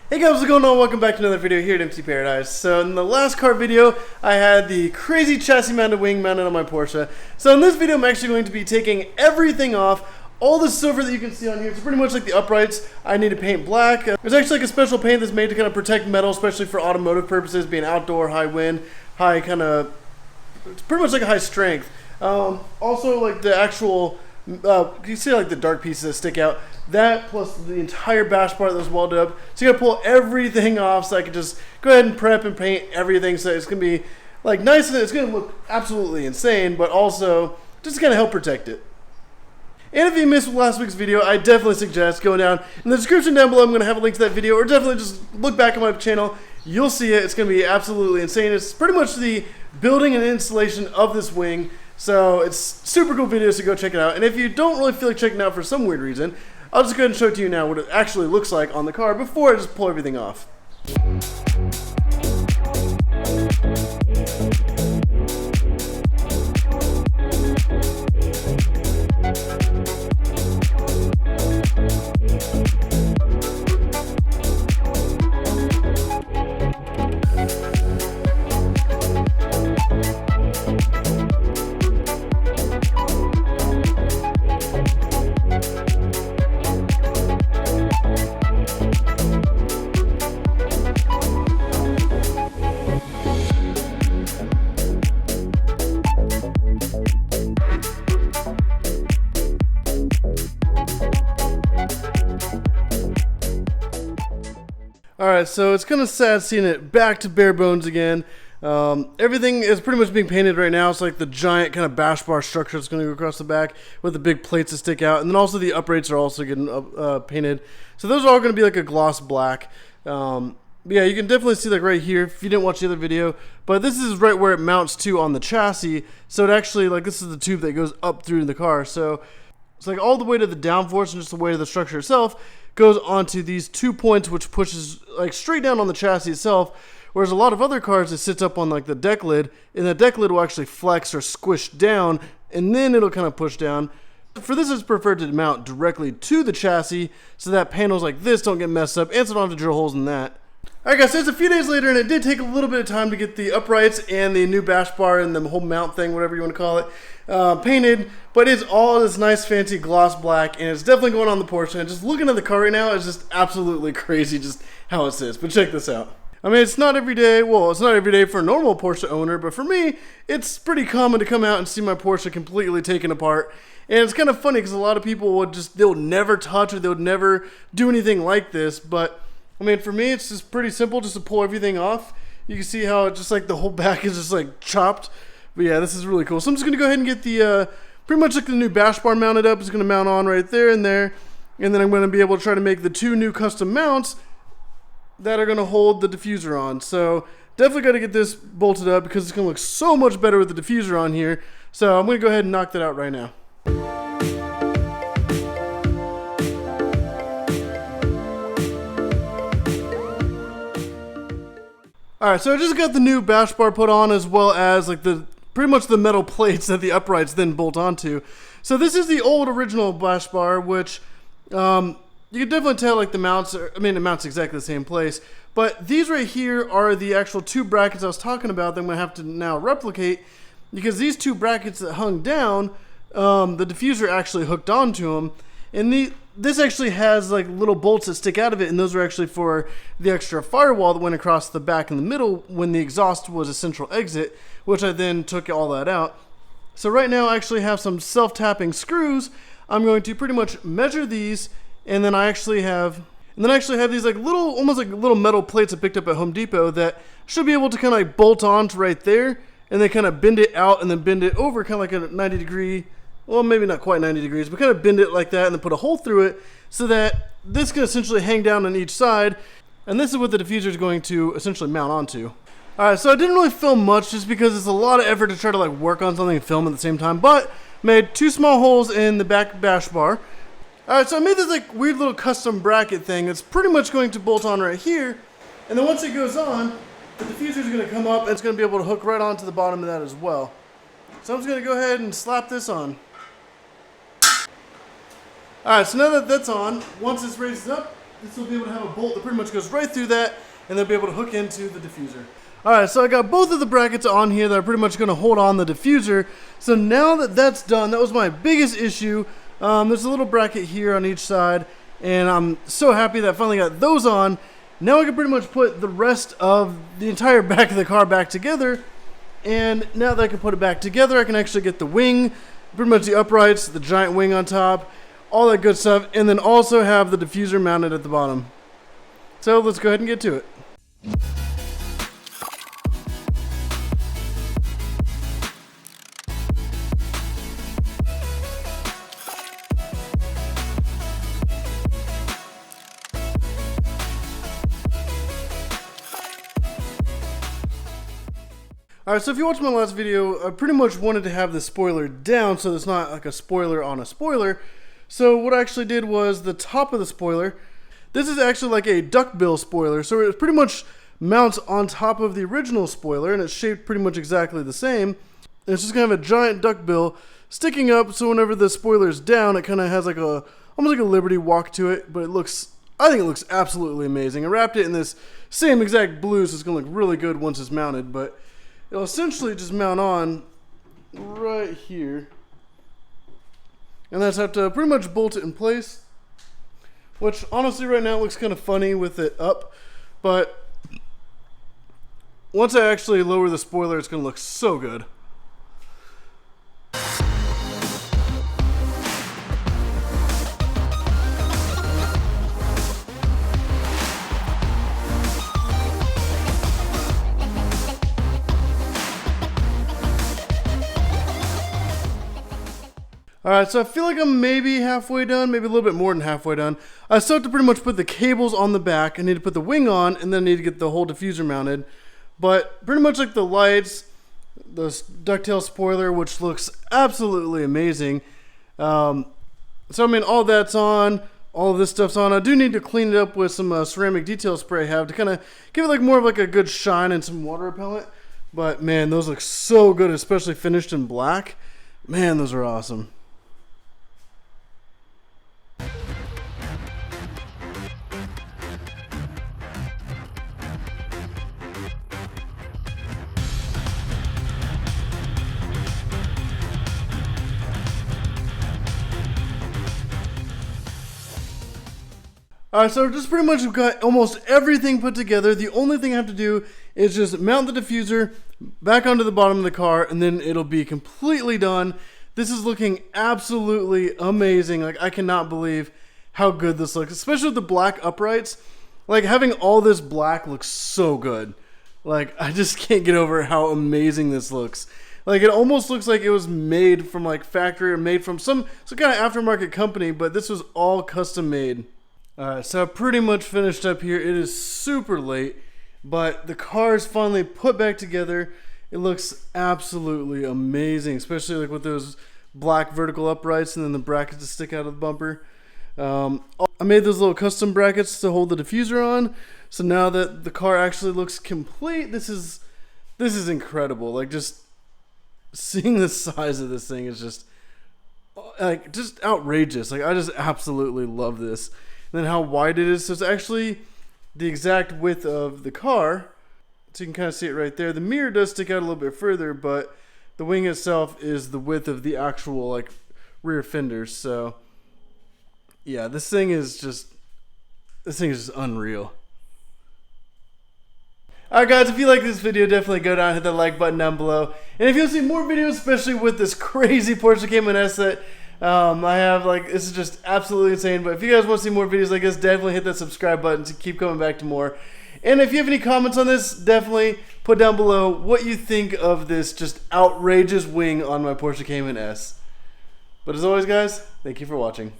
Hey guys, what's going on? Welcome back to another video here at MC Paradise. So in the last car video, I had the crazy chassis mounted wing mounted on my Porsche. So in this video, I'm actually going to be taking everything off. All the silver that you can see on here, it's pretty much like the uprights, I need to paint black. There's actually like a special paint that's made to kind of protect metal, especially for automotive purposes, being outdoor, high wind, high kind of, it's pretty much like a high strength. Also like the actual, you see like the dark pieces that stick out. That plus the entire bash part that was welded up. So you gotta pull everything off so I can just go ahead and prep and paint everything. So it's gonna be like nice and it's gonna look absolutely insane, but also just gonna help protect it. And if you missed last week's video, I definitely suggest going down in the description down below. I'm gonna have a link to that video, or definitely just look back at my channel. You'll see it. It's gonna be absolutely insane. It's pretty much the building and installation of this wing. So it's super cool video, so go check it out. And if you don't really feel like checking it out for some weird reason, I'll just go ahead and show it to you now what it actually looks like on the car before I just pull everything off. Alright, so it's kind of sad seeing it back to bare bones again. Everything is pretty much being painted right now. It's like the giant kind of bash bar structure that's going to go across the back with the big plates that stick out. And then also the uprights are also getting painted. So those are all going to be like a gloss black. Yeah, you can definitely see like right here if you didn't watch the other video. But this is right where it mounts to on the chassis. So it actually, like this is the tube that goes up through the car. So it's like all the way to the downforce and just the way to the structure itself goes onto these 2 points, which pushes like straight down on the chassis itself. Whereas a lot of other cars, it sits up on like the deck lid, and the deck lid will actually flex or squish down, and then it'll kind of push down. For this, it's preferred to mount directly to the chassis so that panels like this don't get messed up, and so don't have to drill holes in that. Alright guys, so it's a few days later, and it did take a little bit of time to get the uprights and the new bash bar and the whole mount thing, whatever you want to call it, painted. But it's all this nice fancy gloss black, and it's definitely going on the Porsche. And just looking at the car right now is just absolutely crazy just how it sits. But check this out. I mean, it's not every day. Well, it's not every day for a normal Porsche owner, but for me, it's pretty common to come out and see my Porsche completely taken apart. And it's kind of funny because a lot of people would they'll never touch or they'll never do anything like this. But I mean, for me, it's just pretty simple just to pull everything off. You can see how it just like the whole back is just like chopped. But yeah, this is really cool. So I'm just going to go ahead and get the, pretty much like the new bash bar mounted up. It's going to mount on right there and there. And then I'm going to be able to try to make the 2 new custom mounts that are going to hold the diffuser on. So definitely got to get this bolted up because it's going to look so much better with the diffuser on here. So I'm going to go ahead and knock that out right now. Alright, so I just got the new bash bar put on, as well as like pretty much the metal plates that the uprights then bolt onto. So this is the old original bash bar, which you can definitely tell like the mounts are, I mean it mounts exactly the same place, but these right here are the actual 2 brackets I was talking about that I'm going to have to now replicate, because these 2 brackets that hung down, the diffuser actually hooked onto them, and this actually has like little bolts that stick out of it, and those are actually for the extra firewall that went across the back in the middle when the exhaust was a central exit, which I then took all that out. So right now I actually have some self-tapping screws. I'm going to pretty much measure these, and then I actually have these like little, almost like little metal plates I picked up at Home Depot that should be able to kind of like bolt on to right there, and then kind of bend it out and then bend it over kind of like a 90 degree, well, maybe not quite 90 degrees, but kind of bend it like that and then put a hole through it so that this can essentially hang down on each side. And this is what the diffuser is going to essentially mount onto. Alright, so I didn't really film much just because it's a lot of effort to try to like work on something and film at the same time, but made 2 small holes in the back bash bar. Alright, so I made this like weird little custom bracket thing that's pretty much going to bolt on right here. And then once it goes on, the diffuser is going to come up and it's going to be able to hook right onto the bottom of that as well. So I'm just going to go ahead and slap this on. Alright, so now that that's on, once this raises up, this will be able to have a bolt that pretty much goes right through that, and they'll be able to hook into the diffuser. Alright, so I got both of the brackets on here that are pretty much going to hold on the diffuser. So now that that's done, that was my biggest issue. There's a little bracket here on each side, and I'm so happy that I finally got those on. Now I can pretty much put the rest of the entire back of the car back together. And now that I can put it back together, I can actually get the wing, pretty much the uprights, the giant wing on top, all that good stuff, and then also have the diffuser mounted at the bottom. So let's go ahead and get to it. Alright, so if you watched my last video, I pretty much wanted to have the spoiler down so it's not like a spoiler on a spoiler. So what I actually did was the top of the spoiler, this is actually like a duckbill spoiler, so it pretty much mounts on top of the original spoiler, and it's shaped pretty much exactly the same. And it's just going to have a giant duckbill sticking up, so whenever the spoiler's down, it kind of has like a, almost like a Liberty walk to it, but it looks, I think it looks absolutely amazing. I wrapped it in this same exact blue, so it's going to look really good once it's mounted, but it'll essentially just mount on right here. And that's have to pretty much bolt it in place. Which honestly right now it looks kind of funny with it up. But once I actually lower the spoiler, it's going to look so good. Alright, so I feel like I'm maybe halfway done, maybe a little bit more than halfway done. I still have to pretty much put the cables on the back. I need to put the wing on, and then I need to get the whole diffuser mounted. But pretty much like the lights, the ducktail spoiler, which looks absolutely amazing. So I mean, all that's on, all of this stuff's on. I do need to clean it up with some ceramic detail spray I have to kind of give it like more of like a good shine and some water repellent. But man, those look so good, especially finished in black. Man, those are awesome. Alright, so just pretty much got almost everything put together. The only thing I have to do is just mount the diffuser back onto the bottom of the car, and then it'll be completely done. This is looking absolutely amazing. Like, I cannot believe how good this looks, especially with the black uprights. Like, having all this black looks so good. Like, I just can't get over how amazing this looks. Like, it almost looks like it was made from like factory or made from some kind of aftermarket company, but this was all custom made. Alright, so I pretty much finished up here. It is super late, but the car is finally put back together. It looks absolutely amazing, especially like with those black vertical uprights and then the brackets that stick out of the bumper. I made those little custom brackets to hold the diffuser on, so now that the car actually looks complete, this is incredible. Like, just seeing the size of this thing is just outrageous. Like, I just absolutely love this. And then how wide it is, so it's actually the exact width of the car, so you can kind of see it right there. The mirror does stick out a little bit further, but the wing itself is the width of the actual like rear fenders. So yeah, this thing is just unreal. Alright guys, if you like this video, definitely go down and hit the like button down below. And if you'll see more videos, especially with this crazy Porsche Cayman S that I have, like, this is just absolutely insane. But if you guys want to see more videos like this, definitely hit that subscribe button to keep coming back to more. And if you have any comments on this, definitely put down below what you think of this just outrageous wing on my Porsche Cayman S. But as always guys, thank you for watching.